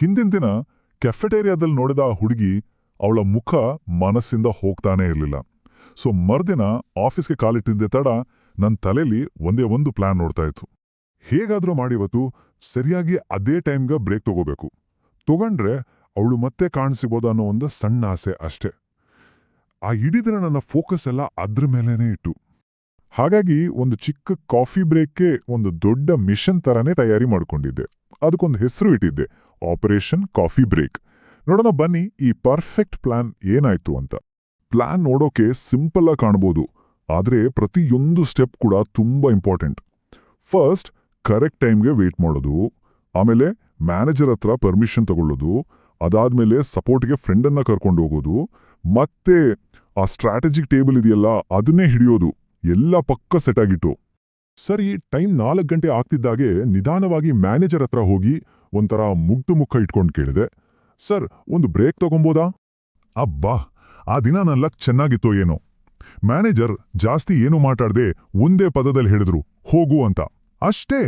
ಹಿಂದಿನ ದಿನ ಕೆಫೆಟೇರಿಯಾದಲ್ಲಿ ನೋಡಿದ ಆ ಹುಡುಗಿ ಅವಳ ಮುಖ ಮನಸ್ಸಿಂದ ಹೋಗ್ತಾನೇ ಇರಲಿಲ್ಲ. ಸೊ ಮರ್ದಿನ ಆಫೀಸ್ಗೆ ಕಾಲಿಟ್ಟಿದ್ದೆ ತಡ ನನ್ನ ತಲೆಯಲ್ಲಿ ಒಂದೇ ಒಂದು ಪ್ಲಾನ್ ನೋಡ್ತಾ ಇತ್ತು. ಹೇಗಾದ್ರೂ ಮಾಡಿವತ್ತು ಸರಿಯಾಗಿ ಅದೇ ಟೈಮ್ಗೆ ಬ್ರೇಕ್ ತಗೋಬೇಕು. ತಗೊಂಡ್ರೆ ಅವಳು ಮತ್ತೆ ಕಾಣಿಸಿಬೋದು ಅನ್ನೋ ಒಂದು ಸಣ್ಣ ಆಸೆ ಅಷ್ಟೇ. ಆ ಇಡೀ ದಿನ ನನ್ನ ಫೋಕಸ್ ಎಲ್ಲ ಅದ್ರ ಮೇಲೇನೆ ಇಟ್ಟು. ಹಾಗಾಗಿ ಒಂದು ಚಿಕ್ಕ ಕಾಫಿ ಬ್ರೇಕ್ಗೆ ಒಂದು ದೊಡ್ಡ ಮಿಷನ್ ಥರನೇ ತಯಾರಿ ಮಾಡ್ಕೊಂಡಿದ್ದೆ. ಅದಕ್ಕೊಂದು ಹೆಸರು ಇಟ್ಟಿದ್ದೆ, ಆಪರೇಷನ್ ಕಾಫಿ ಬ್ರೇಕ್. ನೋಡೋಣ ಬನ್ನಿ ಈ ಪರ್ಫೆಕ್ಟ್ ಪ್ಲಾನ್ ಏನಾಯ್ತು ಅಂತ. ಪ್ಲಾನ್ ನೋಡೋಕೆ ಸಿಂಪಲ್ ಆಗಿ ಕಾಣ್ಬೋದು, ಆದರೆ ಪ್ರತಿಯೊಂದು ಸ್ಟೆಪ್ ಕೂಡ ತುಂಬಾ ಇಂಪಾರ್ಟೆಂಟ್. ಫಸ್ಟ್ ಕರೆಕ್ಟ್ ಟೈಮ್ಗೆ ವೇಟ್ ಮಾಡೋದು, ಆಮೇಲೆ ಮ್ಯಾನೇಜರ್ ಹತ್ರ ಪರ್ಮಿಷನ್ ತಗೊಳ್ಳೋದು, ಅದಾದ್ಮೇಲೆ ಸಪೋರ್ಟ್ಗೆ ಫ್ರೆಂಡನ್ನ ಕರ್ಕೊಂಡು ಹೋಗೋದು, ಮತ್ತೆ ಆ ಸ್ಟ್ರಾಟಜಿಕ್ ಟೇಬಲ್ ಇದೆಯಲ್ಲ ಅದನ್ನೇ ಹಿಡಿಯೋದು. ಎಲ್ಲ ಪಕ್ಕ ಸೆಟ್ ಆಗಿತ್ತು. ಸರಿ, ಟೈಮ್ 4 ಗಂಟೆ ಆಗ್ತಿದ್ದಾಗೆ ನಿಧಾನವಾಗಿ ಮ್ಯಾನೇಜರ್ ಹತ್ರ ಹೋಗಿ ಒಂಥರ ಮುಗ್ದು ಮುಖ ಇಟ್ಕೊಂಡು ಕೇಳಿದೆ, ಸರ್ ಒಂದು ಬ್ರೇಕ್ ತಗೊಂಬೋದಾ? ಅಬ್ಬಾ, ಆ ದಿನ ನನ್ನ ಲಕ್ ಚೆನ್ನಾಗಿತ್ತೋ ಏನೋ. ಮ್ಯಾನೇಜರ್ ಜಾಸ್ತಿ ಏನು ಮಾತಾಡದೆ ಒಂದೇ ಪದದಲ್ಲಿ ಹೇಳಿದ್ರು, ಹೋಗು ಅಂತ. ಅಷ್ಟೇ.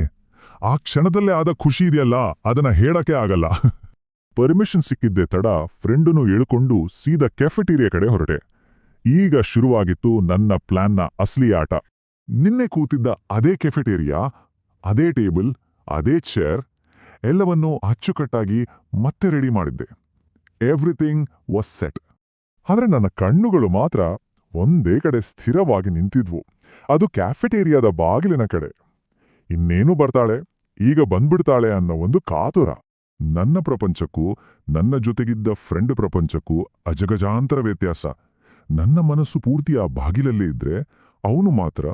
ಆ ಕ್ಷಣದಲ್ಲೇ ಆದ ಖುಷಿ ಇದೆಯಲ್ಲ, ಅದನ್ನ ಹೇಳಕ್ಕೆ ಆಗಲ್ಲ. ಪರ್ಮಿಷನ್ ಸಿಕ್ಕಿದ್ದೆ ತಡ ಫ್ರೆಂಡನ್ನು ಎಳ್ಕೊಂಡು ಸೀದಾ ಕೆಫೆಟೀರಿಯಾ ಕಡೆ ಹೊರಟೆ. ಈಗ ಶುರುವಾಗಿತ್ತು ನನ್ನ ಪ್ಲಾನ್ನ ಅಸಲಿ ಆಟ. ನಿನ್ನೆ ಕೂತಿದ್ದ ಅದೇ ಕೆಫೆಟೇರಿಯಾ, ಅದೇ ಟೇಬಲ್, ಅದೇ ಚೇರ್, ಎಲ್ಲವನ್ನೂ ಅಚ್ಚುಕಟ್ಟಾಗಿ ಮತ್ತೆ ರೆಡಿ ಮಾಡಿದ್ದೆ. Everything was set. ಆದ್ರೆ ನನ್ನ ಕಣ್ಣುಗಳು ಮಾತ್ರ ಒಂದೇ ಕಡೆ ಸ್ಥಿರವಾಗಿ ನಿಂತಿದ್ವು. ಅದು ಕ್ಯಾಫೆಟೇರಿಯಾದ ಬಾಗಿಲಿನ ಕಡೆ. ಇನ್ನೇನು ಬರ್ತಾಳೆ, ಈಗ ಬಂದ್ಬಿಡ್ತಾಳೆ ಅನ್ನೋ ಒಂದು ಕಾತುರ. ನನ್ನ ಪ್ರಪಂಚಕ್ಕೂ ನನ್ನ ಜೊತೆಗಿದ್ದ ಫ್ರೆಂಡ್ ಪ್ರಪಂಚಕ್ಕೂ ಅಜಗಜಾಂತರ ವ್ಯತ್ಯಾಸ. ನನ್ನ ಮನಸ್ಸು ಪೂರ್ತಿ ಆ ಬಾಗಿಲಲ್ಲೇ ಇದ್ರೆ, ಅವನು ಮಾತ್ರ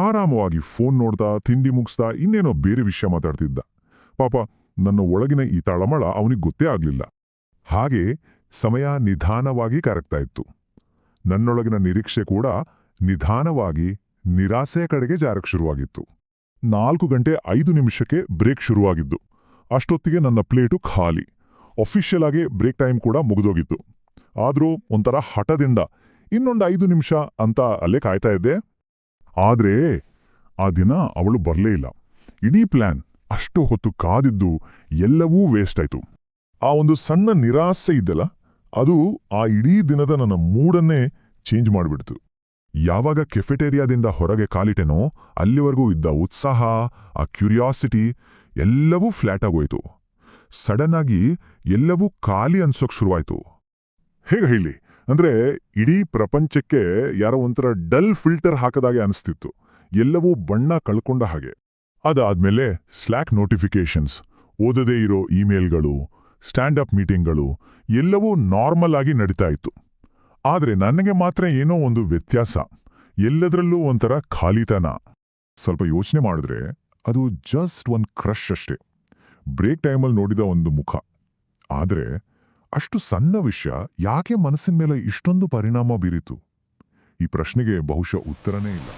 ಆರಾಮವಾಗಿ ಫೋನ್ ನೋಡ್ತಾ, ತಿಂಡಿ ಮುಗಿಸ್ತಾ, ಇನ್ನೇನೋ ಬೇರೆ ವಿಷಯ ಮಾತಾಡ್ತಿದ್ದ. ಪಾಪ ನನ್ನ ಒಳಗಿನ ಈ ತಳಮಳ ಅವನಿಗೆ ಗೊತ್ತೇ ಆಗ್ಲಿಲ್ಲ. ಹಾಗೆ ಸಮಯ ನಿಧಾನವಾಗಿ ಕರಗ್ತಾ ಇತ್ತು. ನನ್ನೊಳಗಿನ ನಿರೀಕ್ಷೆ ಕೂಡ ನಿಧಾನವಾಗಿ ನಿರಾಸೆಯ ಕಡೆಗೆ ಜಾರಕ್ಕೆ ಶುರುವಾಗಿತ್ತು. 4:05 ಬ್ರೇಕ್ ಶುರುವಾಗಿದ್ದು. ಅಷ್ಟೊತ್ತಿಗೆ ನನ್ನ ಪ್ಲೇಟು ಖಾಲಿ. ಅಫಿಷಿಯಲ್ ಆಗಿ ಬ್ರೇಕ್ ಟೈಮ್ ಕೂಡ ಮುಗಿದೋಗಿತ್ತು. ಆದ್ರೂ ಒಂಥರ ಹಠದಿಂದ ಇನ್ನೊಂದು 5 ನಿಮಿಷ ಅಂತ ಅಲ್ಲೇ ಕಾಯ್ತಾ ಇದ್ದೆ. ಆದ್ರೆ ಆ ದಿನ ಅವಳು ಬರಲೇ ಇಲ್ಲ. ಇಡೀ ಪ್ಲಾನ್, ಅಷ್ಟು ಹೊತ್ತು ಕಾದಿದ್ದು ಎಲ್ಲವೂ ವೇಸ್ಟ್ ಆಯ್ತು. ಆ ಒಂದು ಸಣ್ಣ ನಿರಾಸೆ ಇದ್ದಲ್ಲ, ಅದು ಆ ಇಡೀ ದಿನದ ನನ್ನ ಮೂಡನ್ನೇ ಚೇಂಜ್ ಮಾಡಿಬಿಡ್ತು. ಯಾವಾಗ ಕೆಫೆಟೇರಿಯಾದಿಂದ ಹೊರಗೆ ಕಾಲಿಟೆನೋ ಅಲ್ಲಿವರೆಗೂ ಇದ್ದ ಉತ್ಸಾಹ, ಆ ಕ್ಯೂರಿಯಾಸಿಟಿ ಎಲ್ಲವೂ ಫ್ಲ್ಯಾಟ್ ಆಗೋಯ್ತು. ಸಡನ್ ಆಗಿ ಎಲ್ಲವೂ ಖಾಲಿ ಅನ್ಸೋಕ್ ಶುರುವಾಯ್ತು. ಹೇಗೆ ಹೇಳಿ ಅಂದ್ರೆ, ಇಡೀ ಪ್ರಪಂಚಕ್ಕೆ ಯಾರೋ ಒಂಥರ ಡಲ್ ಫಿಲ್ಟರ್ ಹಾಕದಾಗೆ ಅನಿಸ್ತಿತ್ತು. ಎಲ್ಲವೂ ಬಣ್ಣ ಕಳ್ಕೊಂಡ ಹಾಗೆ. ಅದಾದ್ಮೇಲೆ ಸ್ಲ್ಯಾಕ್ ನೋಟಿಫಿಕೇಶನ್ಸ್, ಓದದೇ ಇರೋ ಇಮೇಲ್ಗಳು, ಸ್ಟ್ಯಾಂಡ್ ಅಪ್ ಮೀಟಿಂಗ್ಗಳು ಎಲ್ಲವೂ ನಾರ್ಮಲ್ ಆಗಿ ನಡೀತಾ ಇತ್ತು. ಆದ್ರೆ ನನಗೆ ಮಾತ್ರ ಏನೋ ಒಂದು ವ್ಯತ್ಯಾಸ. ಎಲ್ಲದರಲ್ಲೂ ಒಂಥರ ಖಾಲಿತನ. ಸ್ವಲ್ಪ ಯೋಚನೆ ಮಾಡಿದ್ರೆ ಅದು ಜಸ್ಟ್ ಒಂದು ಕ್ರಶ್ ಅಷ್ಟೇ. ಬ್ರೇಕ್ ಟೈಮಲ್ಲಿ ನೋಡಿದ ಒಂದು ಮುಖ. ಆದ್ರೆ ಅಷ್ಟು ಸಣ್ಣ ವಿಷಯ ಯಾಕೆ ಮನಸ್ಸಿನ ಮೇಲೆ ಇಷ್ಟೊಂದು ಪರಿಣಾಮ ಬೀರಿತು? ಈ ಪ್ರಶ್ನೆಗೆ ಬಹುಶಃ ಉತ್ತರನೇ ಇಲ್ಲ.